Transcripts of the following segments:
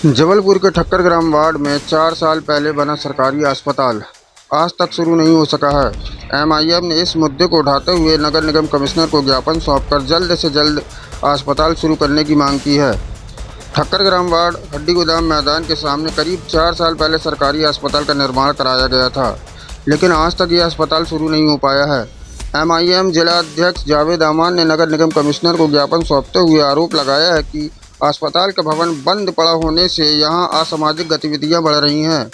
जबलपुर के ठक्कर ग्राम वार्ड में 4 साल पहले बना सरकारी अस्पताल आज तक शुरू नहीं हो सका है। एमआईएम ने इस मुद्दे को उठाते हुए नगर निगम कमिश्नर को ज्ञापन सौंपकर जल्द से जल्द अस्पताल शुरू करने की मांग की है। ठक्कर ग्राम वार्ड हड्डी गोदाम मैदान के सामने करीब 4 साल पहले सरकारी अस्पताल का निर्माण कराया गया था, लेकिन आज तक ये अस्पताल शुरू नहीं हो पाया है। एमआईएम जिला अध्यक्ष जावेद अमान ने नगर निगम कमिश्नर को ज्ञापन सौंपते हुए आरोप लगाया है कि अस्पताल का भवन बंद पड़ा होने से यहां असामाजिक गतिविधियां बढ़ रही हैं।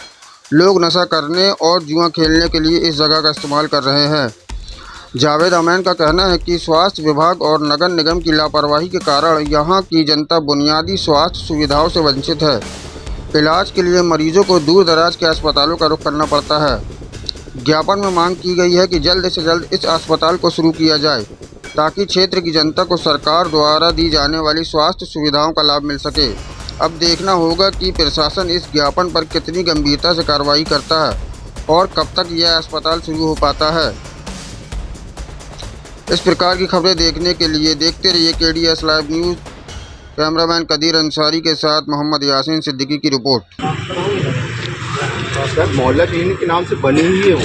लोग नशा करने और जुआ खेलने के लिए इस जगह का इस्तेमाल कर रहे हैं। जावेद अमान का कहना है कि स्वास्थ्य विभाग और नगर निगम की लापरवाही के कारण यहां की जनता बुनियादी स्वास्थ्य सुविधाओं से वंचित है। इलाज के लिए मरीजों को दूर दराज के अस्पतालों का रुख करना पड़ता है। ज्ञापन में मांग की गई है कि जल्द से जल्द इस अस्पताल को शुरू किया जाए ताकि क्षेत्र की जनता को सरकार द्वारा दी जाने वाली स्वास्थ्य सुविधाओं का लाभ मिल सके। अब देखना होगा कि प्रशासन इस ज्ञापन पर कितनी गंभीरता से कार्रवाई करता है और कब तक यह अस्पताल शुरू हो पाता है। इस प्रकार की खबरें देखने के लिए देखते रहिए KDS live news. Cameraman Kadir Ansari के साथ मोहम्मद यासीन सिद्दीकी की रिपोर्ट। सर मोहल्ला क्लिनिक के नाम से बनी हुई है वो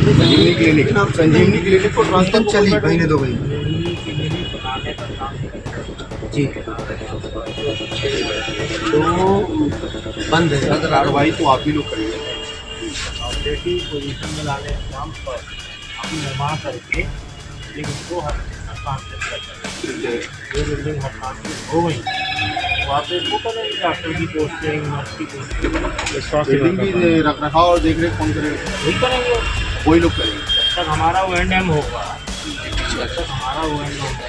संजीवनी क्लिनिक को ट्रांसफर चली महीने 2 महीने जी तो बंद है। सर कार्रवाई तो आप ही लोग करेंगे। ऑपरेटिव पोजीशन में लाने के नाम पर हम निर्माण करके लेकिन उसको ये बिल्डिंग हस्तांतरित हो गई। वहाँ पे वो करेंगे डॉक्टर की पोस्टिंग, नर्स की पोस्टिंग, बिल्डिंग भी रख रखाव और देख रेख कौन करेगा? वही करेंगे। वही लोग करेंगे। जब तक हमारा O&M होगा, जब तक हमारा O&M होगा,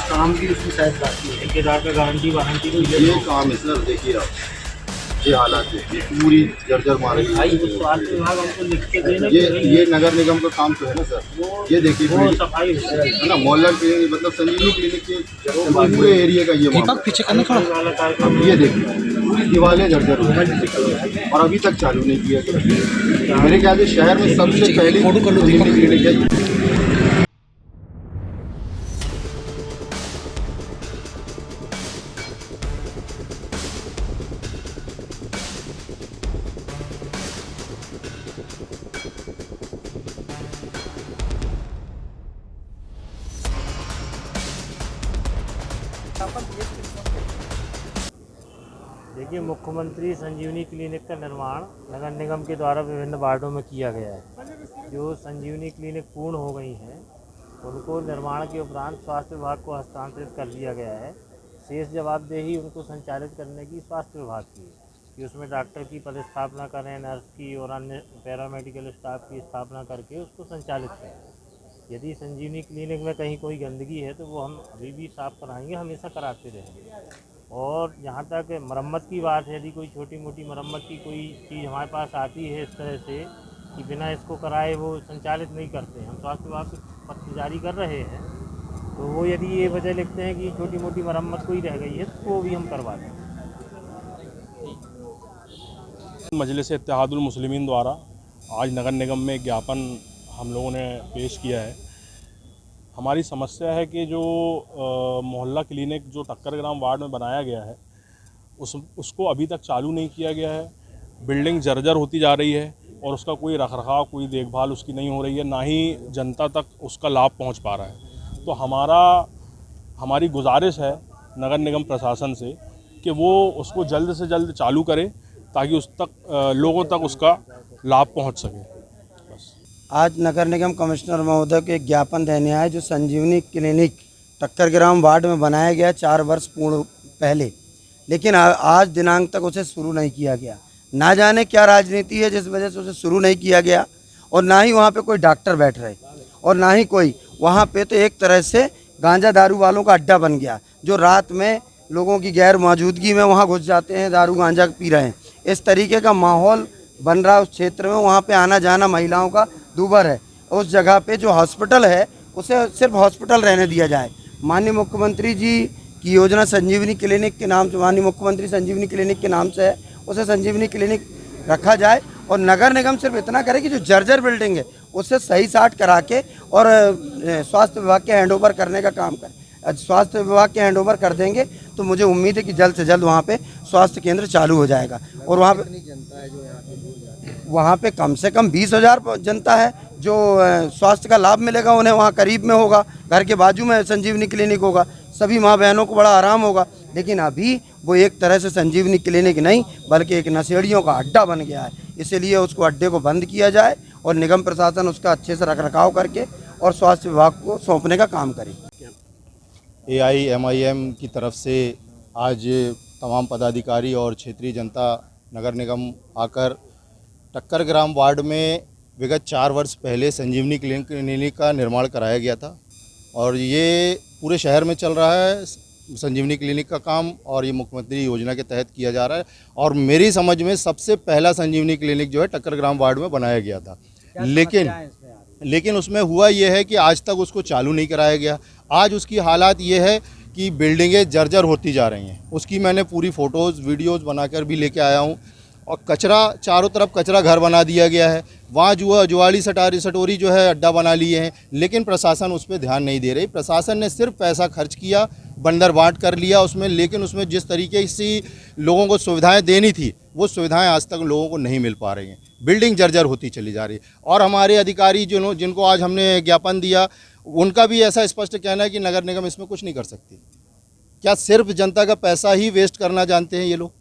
काम की उसकी शायद बाकी है। ठेकेदार का गारंटी वारंटी ये काम है सर, देखिए आप ये हालात है, ये पूरी जर्जर मार रही भाई स्वास्थ्य विभाग हमको लिख के देना। ये नगर निगम का काम तो है ना सर। ये देखिए वो सफाई है ना, मोहल्ला क्लिनिक मतलब संजीवनी क्लिनिक के पूरे एरिया का ये मामला पीछे करना वाला कार्यक्रम। ये देखिए पूरी दीवारें जर्जर हो गई और अभी तक चालू नहीं किया गया। मेरे ख्याल से शहर में सबसे पहले संजीवनी क्लिनिक है। देखिए, मुख्यमंत्री संजीवनी क्लिनिक का निर्माण नगर निगम के द्वारा विभिन्न वार्डों में किया गया है। जो संजीवनी क्लिनिक पूर्ण हो गई हैं उनको निर्माण के उपरांत स्वास्थ्य विभाग को हस्तांतरित कर दिया गया है। शेष जवाबदेही उनको संचालित करने की स्वास्थ्य विभाग की है कि उसमें डॉक्टर की पदस्थापना करें, नर्स की और अन्य पैरामेडिकल स्टाफ की स्थापना करके उसको संचालित करें। यदि संजीवनी क्लिनिक में कहीं कोई गंदगी है तो वो हम अभी भी साफ़ कराएंगे, हमेशा कराते रहेंगे। और जहाँ तक मरम्मत की बात है, यदि कोई छोटी मोटी मरम्मत की कोई चीज़ हमारे पास आती है इस तरह से कि बिना इसको कराए वो संचालित नहीं करते, हम स्वास्थ्य विभाग को पत्र जारी कर रहे हैं, तो वो यदि ये वजह लिखते हैं कि छोटी मोटी मरम्मत कोई रह गई है तो वो भी हम करवा दें। मजलिस इत्तेहादुल मुस्लिमीन द्वारा आज नगर निगम में ज्ञापन हम लोगों ने पेश किया है। हमारी समस्या है कि जो मोहल्ला क्लिनिक जो ठक्कर ग्राम वार्ड में बनाया गया है उसको अभी तक चालू नहीं किया गया है। बिल्डिंग जर्जर होती जा रही है और उसका कोई रखरखाव, कोई देखभाल उसकी नहीं हो रही है, ना ही जनता तक उसका लाभ पहुंच पा रहा है। तो हमारी गुजारिश है नगर निगम प्रशासन से कि वो उसको जल्द से जल्द चालू करे ताकि उस तक लोगों तक उसका लाभ पहुंच सके। आज नगर निगम कमिश्नर महोदय को एक ज्ञापन देने आए जो संजीवनी क्लिनिक ठक्कर ग्राम वार्ड में बनाया गया 4 वर्ष पूर्ण पहले, लेकिन आज दिनांक तक उसे शुरू नहीं किया गया। ना जाने क्या राजनीति है जिस वजह से उसे शुरू नहीं किया गया, और ना ही वहाँ पे कोई डॉक्टर बैठ रहे और ना ही कोई वहाँ पे तो एक तरह से गांजा दारू वालों का अड्डा बन गया, जो रात में लोगों की गैर मौजूदगी में वहाँ घुस जाते हैं, दारू गांजा पी रहे हैं। इस तरीके का माहौल बन रहा है उस क्षेत्र में। वहाँ पे आना जाना महिलाओं का दूभर है। उस जगह पे जो हॉस्पिटल है उसे सिर्फ हॉस्पिटल रहने दिया जाए। माननीय मुख्यमंत्री जी की योजना संजीवनी क्लिनिक के नाम से, माननीय मुख्यमंत्री संजीवनी क्लिनिक के नाम से है, उसे संजीवनी क्लिनिक रखा जाए और नगर निगम सिर्फ इतना करे कि जो जर्जर बिल्डिंग है उससे सही साट करा के और स्वास्थ्य विभाग के हैंडओवर करने का काम करे। स्वास्थ्य विभाग के हैंडओवर कर देंगे तो मुझे उम्मीद है कि जल्द से जल्द वहाँ पे स्वास्थ्य केंद्र चालू हो जाएगा। और वहाँ पे कम से कम 20,000 जनता है जो स्वास्थ्य का लाभ मिलेगा उन्हें। वहाँ करीब में होगा, घर के बाजू में संजीवनी क्लिनिक होगा, सभी माँ बहनों को बड़ा आराम होगा। लेकिन अभी वो एक तरह से संजीवनी क्लिनिक नहीं बल्कि एक नशेड़ियों का अड्डा बन गया है। इसलिए उसको अड्डे को बंद किया जाए और निगम प्रशासन उसका अच्छे से रखरखाव करके और स्वास्थ्य विभाग को सौंपने का काम करे। AIMIM की तरफ से आज तमाम पदाधिकारी और क्षेत्रीय जनता नगर निगम आकर टक्कर ग्राम वार्ड में विगत 4 वर्ष पहले संजीवनी क्लिनिक का निर्माण कराया गया था और ये पूरे शहर में चल रहा है संजीवनी क्लिनिक का काम और ये मुख्यमंत्री योजना के तहत किया जा रहा है। और मेरी समझ में सबसे पहला संजीवनी क्लिनिक जो है टक्कर ग्राम वार्ड में बनाया गया था, लेकिन उसमें हुआ ये है कि आज तक उसको चालू नहीं कराया गया। आज उसकी हालात ये है कि बिल्डिंगें जर्जर होती जा रही हैं। उसकी मैंने पूरी फ़ोटोज़ वीडियोज़ बनाकर भी लेके आया हूँ। और कचरा, चारों तरफ कचरा घर बना दिया गया है। वहाँ जुआली सटोरी जो है अड्डा बना लिए हैं, लेकिन प्रशासन उस पर ध्यान नहीं दे रही। प्रशासन ने सिर्फ पैसा खर्च किया, बंदर बांट कर लिया उसमें, लेकिन उसमें जिस तरीके से लोगों को सुविधाएं देनी थी वो सुविधाएं आज तक लोगों को नहीं मिल पा रही हैं। बिल्डिंग जर्जर होती चली जा रही है। और हमारे अधिकारी जिनको आज हमने ज्ञापन दिया, उनका भी ऐसा स्पष्ट कहना है कि नगर निगम इसमें कुछ नहीं कर सकती। क्या सिर्फ जनता का पैसा ही वेस्ट करना जानते हैं ये लोग?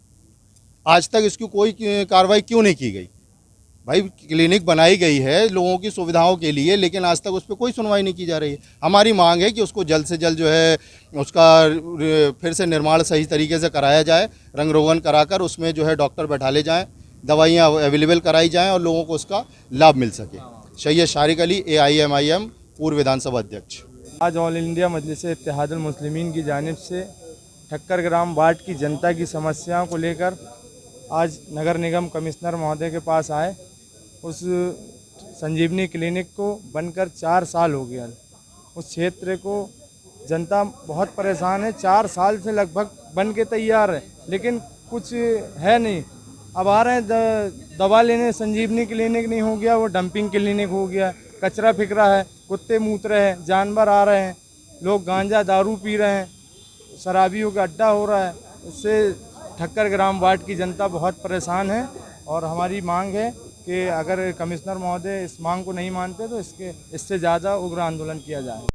आज तक इसकी कोई कार्रवाई क्यों नहीं की गई? भाई क्लिनिक बनाई गई है लोगों की सुविधाओं के लिए, लेकिन आज तक उस पर कोई सुनवाई नहीं की जा रही है। हमारी मांग है कि उसको जल्द से जल्द जो है उसका फिर से निर्माण सही तरीके से कराया जाए, रंग रोगन कराकर उसमें जो है डॉक्टर बैठा ले जाएँ, दवाइयाँ अवेलेबल कराई जाएँ और लोगों को उसका लाभ मिल सके। सैयद शारिक अली, AIMIM पूर्व विधानसभा अध्यक्ष। आज ऑल इंडिया मजलिस इत्तेहादुल मुस्लिमीन की जानिब से ठक्कर ग्राम वार्ड की जनता की समस्याओं को लेकर आज नगर निगम कमिश्नर महोदय के पास आए। उस संजीवनी क्लिनिक को बनकर 4 साल हो गया। उस क्षेत्र को जनता बहुत परेशान है। 4 साल से लगभग बन के तैयार है, लेकिन कुछ है नहीं। अब आ रहे हैं दवा लेने, संजीवनी क्लिनिक नहीं हो गया, वो डंपिंग क्लिनिक हो गया। कचरा फिक रहा है, कुत्ते मूत रहे हैं, जानवर आ रहे हैं, लोग गांजा दारू पी रहे हैं, शराबियों का अड्डा हो रहा है। इससे ठक्कर ग्राम वार्ड की जनता बहुत परेशान है और हमारी मांग है कि अगर कमिश्नर महोदय इस मांग को नहीं मानते तो इससे ज़्यादा उग्र आंदोलन किया जाए।